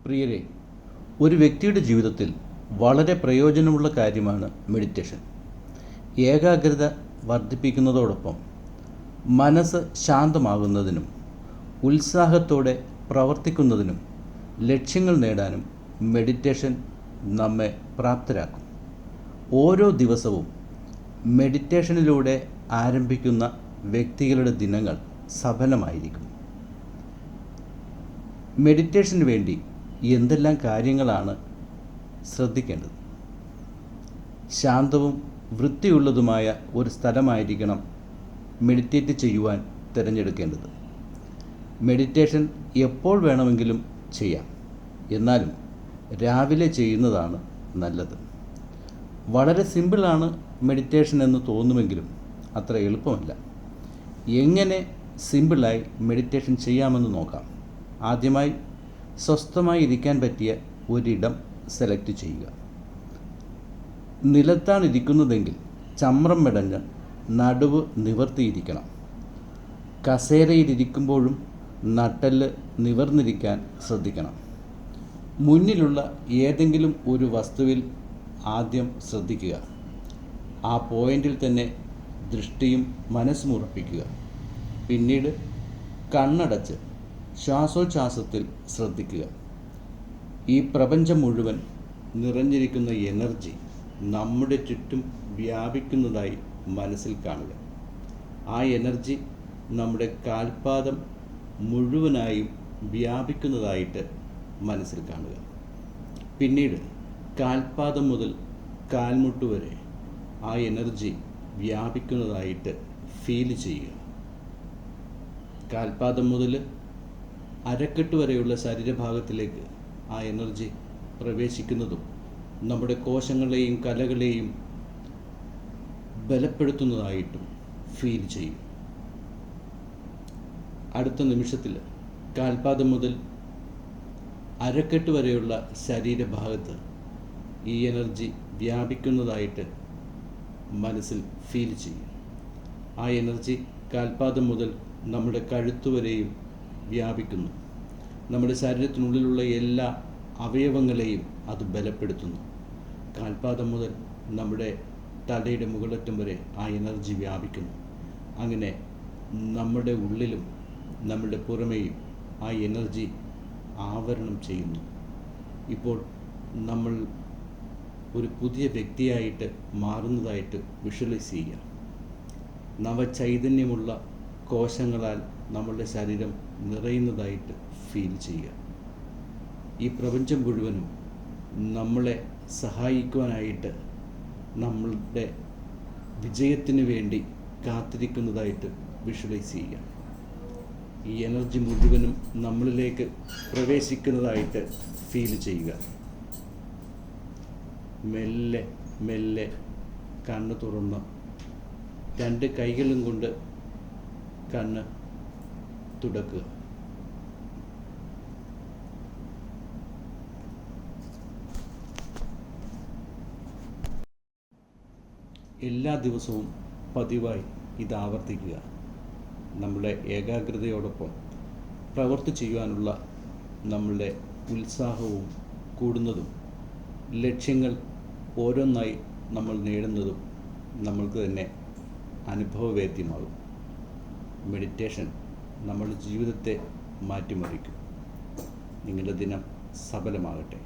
പ്രിയരെ, ഒരു വ്യക്തിയുടെ ജീവിതത്തിൽ വളരെ പ്രയോജനമുള്ള കാര്യമാണ് മെഡിറ്റേഷൻ. ഏകാഗ്രത വർദ്ധിപ്പിക്കുന്നതോടൊപ്പം മനസ്സ് ശാന്തമാകുന്നതിനും ഉത്സാഹത്തോടെ പ്രവർത്തിക്കുന്നതിനും ലക്ഷ്യങ്ങൾ നേടാനും മെഡിറ്റേഷൻ നമ്മെ പ്രാപ്തരാക്കും. ഓരോ ദിവസവും മെഡിറ്റേഷനിലൂടെ ആരംഭിക്കുന്ന വ്യക്തികളുടെ ദിനങ്ങൾ സഫലമായിരിക്കും. മെഡിറ്റേഷന് വേണ്ടി എന്തെല്ലാം കാര്യങ്ങളാണ് ശ്രദ്ധിക്കേണ്ടത്? ശാന്തവും വൃത്തിയുള്ളതുമായ ഒരു സ്ഥലമായിരിക്കണം മെഡിറ്റേറ്റ് ചെയ്യുവാൻ തിരഞ്ഞെടുക്കേണ്ടത്. മെഡിറ്റേഷൻ എപ്പോൾ വേണമെങ്കിലും ചെയ്യാം, എന്നാലും രാവിലെ ചെയ്യുന്നതാണ് നല്ലത്. വളരെ സിമ്പിളാണ് മെഡിറ്റേഷൻ എന്ന് തോന്നുമെങ്കിലും അത്ര എളുപ്പമല്ല. എങ്ങനെ സിമ്പിളായി മെഡിറ്റേഷൻ ചെയ്യാമെന്ന് നോക്കാം. ആദ്യമായി സ്വസ്ഥമായി ഇരിക്കാൻ പറ്റിയ ഒരിടം സെലക്ട് ചെയ്യുക. നിലത്താണ് ഇരിക്കുന്നതെങ്കിൽ ചമ്രം മെടഞ്ഞ് നടുവ് നിവർത്തിയിരിക്കണം. കസേരയിലിരിക്കുമ്പോഴും നട്ടെല്ല് നിവർന്നിരിക്കാൻ ശ്രദ്ധിക്കണം. മുന്നിലുള്ള ഏതെങ്കിലും ഒരു വസ്തുവിൽ ആദ്യം ശ്രദ്ധിക്കുക. ആ പോയിന്റിൽ തന്നെ ദൃഷ്ടിയും മനസ്സും ഉറപ്പിക്കുക. പിന്നീട് കണ്ണടച്ച് ശ്വാസോച്ഛ്വാസത്തിൽ ശ്രദ്ധിക്കുക. ഈ പ്രപഞ്ചം മുഴുവൻ നിറഞ്ഞിരിക്കുന്ന എനർജി നമ്മുടെ ചുറ്റും വ്യാപിക്കുന്നതായി മനസ്സിൽ കാണുക. ആ എനർജി നമ്മുടെ കാൽപാദം മുഴുവനായും വ്യാപിക്കുന്നതായിട്ട് മനസ്സിൽ കാണുക. പിന്നീട് കാൽപാദം മുതൽ കാൽമുട്ട് വരെ ആ എനർജി വ്യാപിക്കുന്നതായിട്ട് ഫീൽ ചെയ്യുക. കാൽപാദം മുതൽ അരക്കെട്ട് വരെയുള്ള ശരീരഭാഗത്തിലേക്ക് ആ എനർജി പ്രവേശിക്കുന്നതും നമ്മുടെ കോശങ്ങളെയും കലകളെയും ബലപ്പെടുത്തുന്നതായിട്ടും ഫീൽ ചെയ്യും. അടുത്ത നിമിഷത്തിൽ കാൽപാദം മുതൽ അരക്കെട്ട് വരെയുള്ള ശരീരഭാഗത്ത് ഈ എനർജി വ്യാപിക്കുന്നതായിട്ട് മനസ്സിൽ ഫീൽ ചെയ്യും. ആ എനർജി കാൽപാദം മുതൽ നമ്മുടെ കഴുത്തുവരെയും വ്യാപിക്കുന്നു. നമ്മുടെ ശരീരത്തിനുള്ളിലുള്ള എല്ലാ അവയവങ്ങളെയും അത് ബലപ്പെടുത്തുന്നു. കാൽപാദം മുതൽ നമ്മുടെ തലയുടെ മുകളറ്റം വരെ ആ എനർജി വ്യാപിക്കുന്നു. അങ്ങനെ നമ്മുടെ ഉള്ളിലും നമ്മുടെ പുറമേയും ആ എനർജി ആവരണം ചെയ്യുന്നു. ഇപ്പോൾ നമ്മൾ ഒരു പുതിയ വ്യക്തിയായിട്ട് മാറുന്നതായിട്ട് വിഷ്വലൈസ് ചെയ്യുക. നവചൈതന്യമുള്ള കോശങ്ങളാൽ നമ്മളുടെ ശരീരം നിറയുന്നതായിട്ട് ഫീൽ ചെയ്യുക. ഈ പ്രപഞ്ചം മുഴുവനും നമ്മളെ സഹായിക്കുവാനായിട്ട് നമ്മളുടെ വിജയത്തിന് വേണ്ടി കാത്തിരിക്കുന്നതായിട്ട് വിഷ്വലൈസ് ചെയ്യുക. ഈ എനർജി മുഴുവനും നമ്മളിലേക്ക് പ്രവേശിക്കുന്നതായിട്ട് ഫീൽ ചെയ്യുക. മെല്ലെ മെല്ലെ കണ്ണ് തുറന്ന് രണ്ട് കൈകളും കൊണ്ട് കണ്ണ് തുടക്കുക. എല്ലാ ദിവസവും പതിവായി ഇത് ആവർത്തിക്കുക. നമ്മുടെ ഏകാഗ്രതയോടൊപ്പം പ്രവൃത്തി ചെയ്യുവാനുള്ള നമ്മളുടെ ഉത്സാഹവും കൂടുന്നതും ലക്ഷ്യങ്ങൾ ഓരോന്നായി നമ്മൾ നേടുന്നതും നമ്മൾക്ക് തന്നെ അനുഭവവേദ്യമാകും. മെഡിറ്റേഷൻ നമ്മുടെ ജീവിതത്തെ മാറ്റിമറിക്കും. നിങ്ങളുടെ ദിനം സഫലമാകട്ടെ.